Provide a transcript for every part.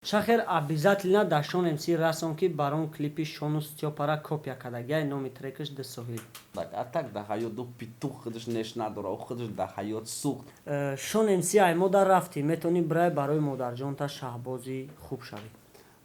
Шахер обязательно дашонем си расон ки барон клипи шону Степара копия кардагия номи трекаш да Соҳил. А так да ҳаёт ду питух худаш неш надора, худаш да ҳаёт сух. Шонем си ай модар рафти метони брай барои модарҷонта шаҳбози хуб шавӣ.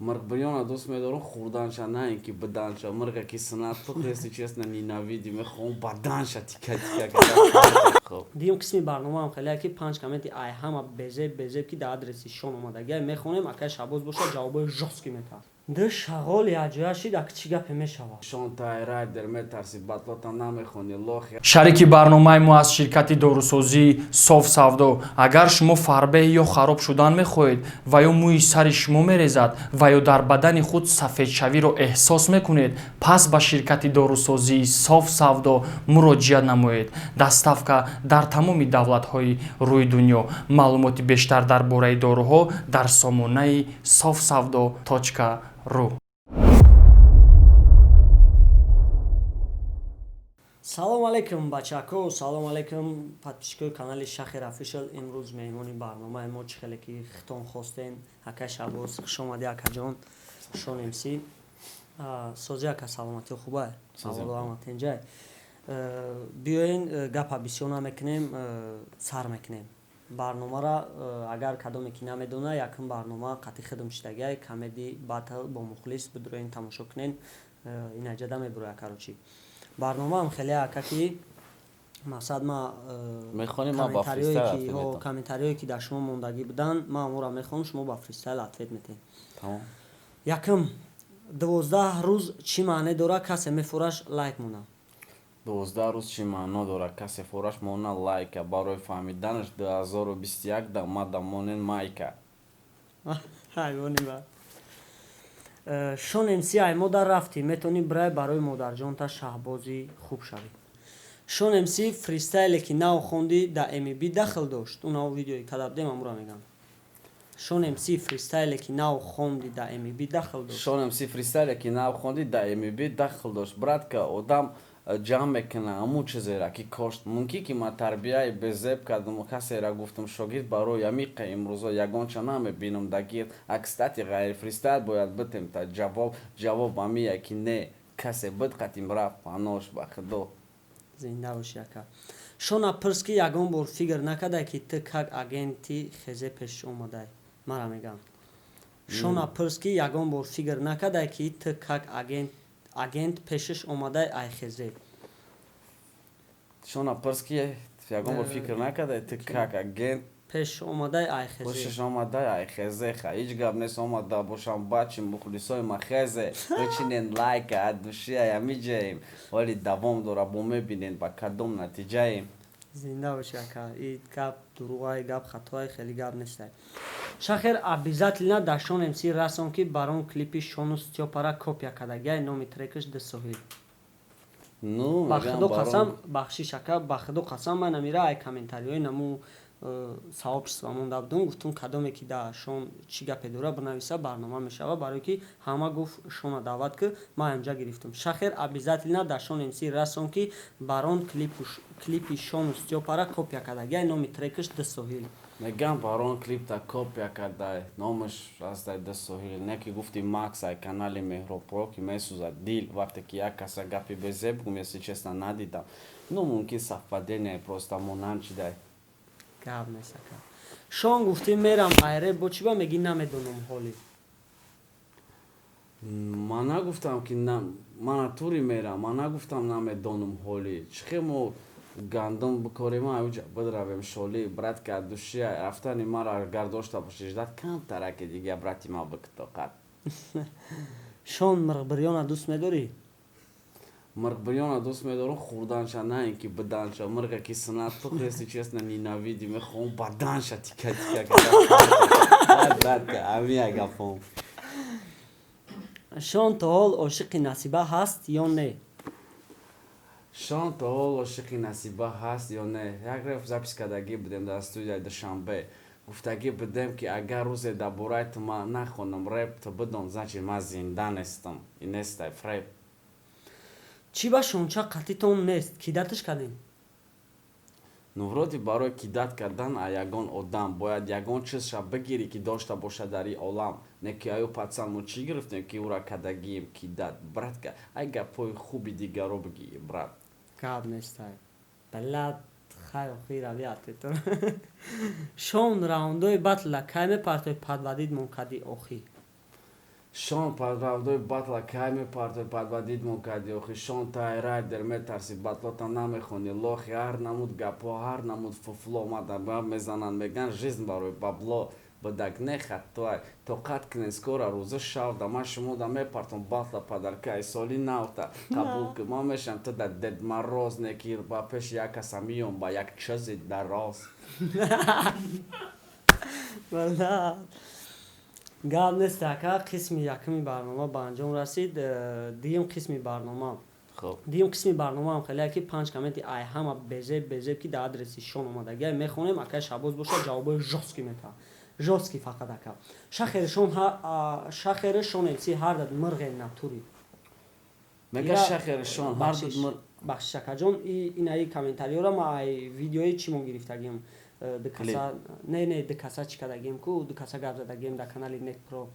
Мргбирёна дӯст медорам хурданша, на ин ки биданша. Мрга ки синат тух, если честно, ненавидим. Мехоҳам баданша тика кардам. Дигим қисми барномаам хеле ки 5 комменти ай ҳама безеб ки да адреси шон омадагия мехонем акай шаҳбоз боша ҷавобои жостки метавад. Ду шағол яҷоя шид ак чӣ гапе мешавад. Шон тайрайдер метарси батлота намехони лохи. шарики барномаи мо аз ширкати дорусозии соф савдо. Агар шумо фарбеҳ ё хароб шудан мехоҳед ва ё мӯи сари шумо мерезад ва ё дар бадани худ сафедшавиро эҳсос мекунед, пас ба ширкати дорусозии соф савдо муроҷиат намоед. Дастафка дар тамоми давлатҳои рӯи дунё. Маълумоти бештар дар бораи доруҳо дар сомонаи sofsavdo.ru. салом алейкум бачако, салом алейкум подписчикои канали Шахер Official. имрӯз меҳмони барномаи мо чӣ хеле ки хитон хостен акай шаҳбоз хуш омадӣ акаҷон шонем си сози ака саломатиё хубае саломатенҷай биёен гапа бисёр намекунем сар мекунем барномаро агар кадоме ки намедона якм барнома қатъи хидм шидагиай комеди батл бо мухлис бидуроен тамошо кунен инаҷада мебуро якарочи барномаам хеле ака ки мақсад ма комментариое ки дар шумо мондагӣ будан ма аморо мехонам шумо ба фристайл ответ метем. Якм 12 рӯз чӣ маъне дора касе мефураш лайк мона. 12 рӯз чӣ маъно дора касе фураш мона лайка барои фаҳмиданаш 2021 да ма дамонен майка ҳайвони ба шонем си ай модар рафтӣ метони брай барои модарҷонта шаҳбози хуб шавӣ. шонем си фристайле ки нав хонди да mb дахл дошт унао видеои кадабдем амура мегам шонем си фристайле ки нав хонди да mb дахл дошт шонем си фристайле ки нав хонди да mb дахл дошт братка одам ҷамъ мекунад аму чизера ки кошт мумкин ки ма тарбияи безеб кардам касера гуфтам шогирд барои амиқа имрӯзо ягонча намебинам дагир акстати ғайри фристайл бояд битем та ҷавоб амия ки не касе бидқатим рафт панош ба худо зинда боши ака шона пирс ки ягон бор фикр накардай ки ту как агенти хезе пеш омадай мара мегам шона пирс ки ягон бор фикр накардай ки ту как агент пешаш омадай ай хезе шона пирс ки ягон бор фикр накардай ту как агент пеш омадай ай хезе пешаш омадай ай хезе ха ҳеҷ гап нест омада бошам бачи мухлисои ма хезе бичинен лайка адушия ямиҷаем вале давом дора бо мебинен ба кадом натиҷаем зинда боши ака и гап дуруғай гап хатоай хеле гап нестай шахер обязательно дар шонем си расон ки барон клипи шону Степара копия кардагия номи трекаш да Соҳил. ба худо қасам бахшиш ака ба худо қасам ман амира ай комментариҳои наму сообщества монда будум гуфтум кадоме ки да шон чӣ гапе дора бинависа барнома мешава барое ки ҳама гуфт шона даъват ки ма амҷа гирифтум шахер обязательно дар шонем си расон ки барон клипи шону Степара копия кардагия номи трекаш да Соҳил. мегам барон клипта копия кардай номаш астай да Соҳил не ки гуфти макс ай канали меҳробро ки месӯзад дил вақте ки як каса гапи безеб гум если честно надидам ну мумкин совпадение просто монанд шидай гап нест ака шон гуфтӣ мерам айре бо чӣ ба мегӣ намедонам ҳоли ман нагуфтам ки мана тури мерам ман нагуфтам намедонам ҳоли чихе мо гандум бикорем аҷа бидравем шоли братка душия рафтани мара гар дошта боши ждат камтараке дига брати ма бикитоқат шон мирғбирёна дӯст медорӣ мргбирёна дӯст медорам хурданша на ин ки биданша мрга ки синат тух если честно ненавидим мехоҳам баданша тика братка амия гапом шон то ҳол ошиқи насиба ҳаст ё не шон то ҳол ошиқи насиба ҳаст ё не як реф запис кардагӣ будем дар студияи душанбе гуфтагӣ будем ки агар рӯзе дар бораи ту ман нахонам реп ту бидон значит ман зинда нестам и нестай фреб чӣ ба шонча қатъитон нест ки датиш кардем Нувроди барои кидат кардан аз ягон одам бояд ягон чизша бигирӣ ки дошта бошад дар ин олам. Не ки аю пацан чӣ гирифтем ки ура кадагием кидат. Братка, ай гапҳои хуби дигаро бигӣ, брат. гап нестай. Балад хайр хира виатетор. Шон раундои батла кай мепартои падвадид монкади охи. Шон равдои батла кай мепартои падвадид монкади охи. Шон тай райдер метарси батлота намехони лохи ҳар намуд гапҳо ҳар намуд фуфло омада ба мезананд меган жизнь барои бабло бадак нехат той тоқат кунен скоро рӯза шавда ман шумо да мепартом батла падаркай соли навта қабул ки ман мешам ту да Дед Мороз неки ба пеши як каса миём ба як чизи дароз. Балад гап нест ака қисми якуми барнома ба анҷом расид. Дуюм қисми барнома Хуб. дуюм қисми барномаам хеле ки 5 коменти ай ҳама безеб ки дар адреси Шон омадагӣ мехонем ака шабоз бошад ҷавобои жостки мета жостки фақат ака шахери Шон эмси ҳар дад мирғе натури мега шахери Шон ҳар дад мир бахшиш акаҷон инаи комментариёра ма ай видеои чӣ мо гирифтагим дикаса не дикаса чӣ кардагим ку дикаса гап задагим дар канали Net Pro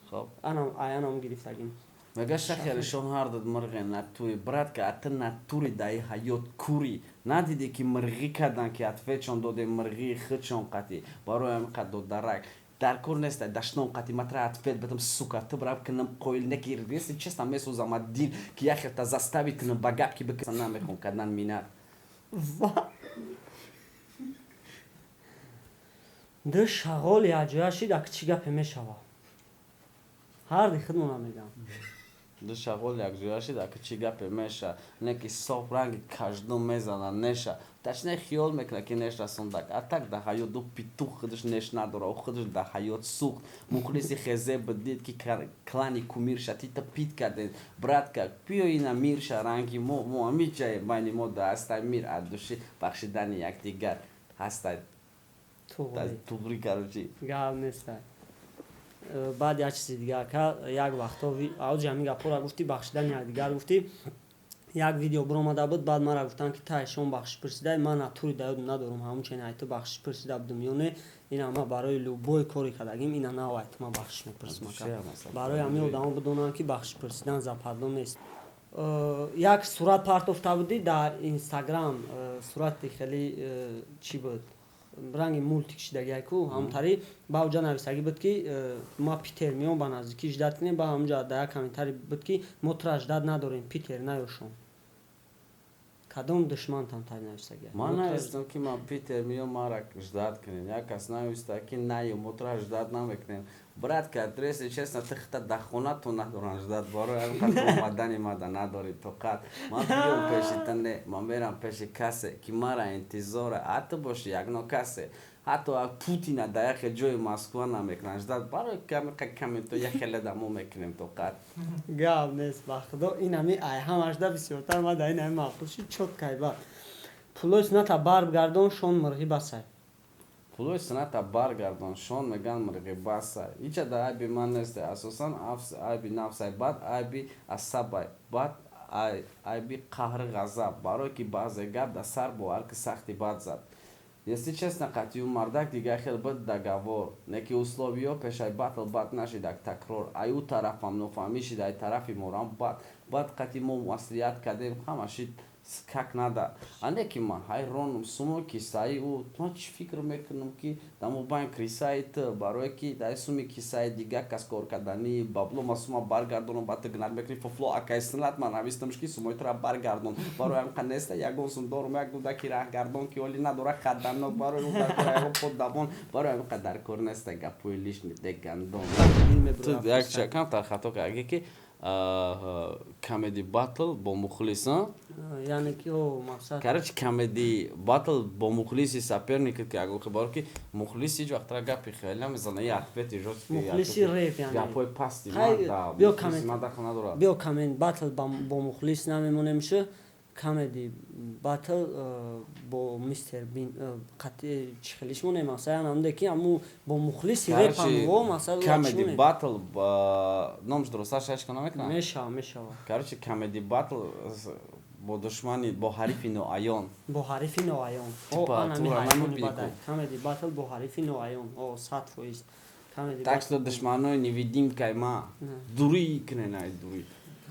хуб анам гирифтагим. мега шахери Шон ҳар дад мирғе натури братка ата натури даи ҳаёт кури надиди ки мирғӣ кардан ки атфечон додем мирғии хичон қати барои ҳамин қад додарак дар кор неста даштон қати матра атфет бетам сука ту брав кунам қоил неки реси честа месӯзама дил ки яхелта заставит кунам ба гап ки бикаса намехон кардан минат. ду шағол якҷоя шида ки чӣ гапе мешава ҳарди худмона мегам ду шағол якҷоя шида ки чӣ гапе меша неки соф ранги каждум мезана неша ташне хиёл мекуна ки неш расондак атак да ҳаёт ду питух худаш неш надора у худаш да ҳаёт сӯхт мухлиси хезе бидид ки клани кумирша тита пит карден братка биё ина мирша ранги мо ҳамин ҷае байни мо да ҳастай мир адуши бахшидани якдигар ҳастай туғри карочи гап нестай. баъд як чизи дига ака як вақтҳо ауҷи ҳамин гапҳоро гуфтӣ бахшидани якдигар гуфтӣ як видео биромада буд баъд мара гуфтанд ки тай Шон бахшиш пурсидай ман натури даёд надорум ҳамчен ай ту бахшиш пурсида будум ё не ина ма барои любой кори кардагим ина нав ай ту ма бахшиш мепурсим ака барои ҳамин одамо бидонанд ки бахшиш пурсидан запардон нест. як сурат партофта будӣ дар Инстаграм сурати хеле чӣ буд ранги мулти кшидаги ку ҳамтари ба уҷа нависагӣ буд ки ма Питер меом ба наздикӣ ждат кунем ба ҳамҷа да як комментари буд ки мо тура ждат надорем Питер наё Шон кадом душмантан тар нависаги ман навистам ки ман Питер меом мара ждат кунем як кас нависта ки наё мо тура ждат намекунем братка адреси честно тихта дар хонатон надорам ждат барои ҳамқадр омадани ма да надори тоқат ман биём пеши тане ман мерам пеши касе ки мара интизора ҳатто боши якно касе ҳатто Путина дар яхе ҷои Москва намекунанд ждат барои камето яхеле да мо мекунем тоқат гап нест ба худо инами ай ҳамашда бисёртар ма дар инами махлуши чоткайба пулои сината баргардон Шон мирғи басай пулои сината баргардон Шон меган мирғи басай ича да айби ман несте асосан айби нафсай бад айби асабай бад айби қаҳри ғазаб барое ки баъзе гап да сар бо ҳар ки сахти бад зад если честно қатъи ӯ мардак дига хел буд дагавор неки условиҳо пешай батл бад нашидак такрор ай ӯ тарафам нофаҳмӣ шида ай тарафи морам бад қатъи мо маслиҳат кардем ҳамаши как нада а не ки ман ҳайронум сумо киссаи ӯ ман чӣ фикр мекунам ки дар мобайн киссаи ту барое ки дар суми киссаи дига кас кор кардани бабло ма сума баргардонам ба ту гинат мекунӣ фуфло акай синат ман навистамш ки сумои тура баргардон барои ҳамқа неста ягон сум дорум як дудаки раҳгардон ки ҳоли надора хатарнок барои ӯ дар кора ягон поддабон барои ҳамқа дар кор неста гапҳои лишни дегандон ту як чакам тар хато кардӣ ки комеди батл бо мухлис яъне ки о мақсад короче комеди батл бо мухлиси соперникет ки агоки бор ки мухлис ҳеҷ вақтра гапи хеле намезана и ответи жостки мухлиси реп яъне гапҳои пасти биё комеди батл бо мухлис намемонем шу комеди батл бо мистер бин қатъи чӣ хелиш монем масалан ҳамде ки аму бо мухлиси репамво масалан комеди батл номш дурусташ ҳеҷ кана мекунам мешава короче комеди батл бо душмани бо ҳарифи ноаён бо ҳарифи ноаён Типа, анами тура ҳайвони намебини бадай ку. камеди батл бо ҳарифи ноаён 100%. Камеди так то душманои невидимкаи ма дурӣ киненай дурӣ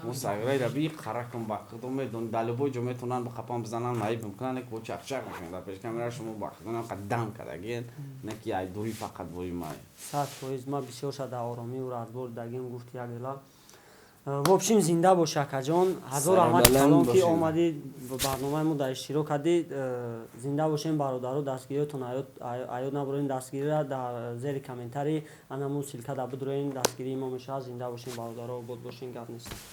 мо саграи раби қаракам бақидо медон далибои ҷо метонан ба қапам бизанан маиб мекунан ки бо чақчақ мешен дар пеш камера шумо бақидона қаддам кадаген не ки ай дурӣ фақат бои май 100%. Ма бисёр шуда оромию разбор дагим гуфт як вела. В общем зинда бош акаҷон, ҳазор раҳмати калон ки омадӣ барномаи мо дар иштирок кардӣ. Зинда бошем бародаро, дастгириётон аёд набурен, дастгирира дар зери комментарий анаму силка дар бидроен, дастгирии мо мешавад. Зинда бошем бародаро, обод бошен, гап нест.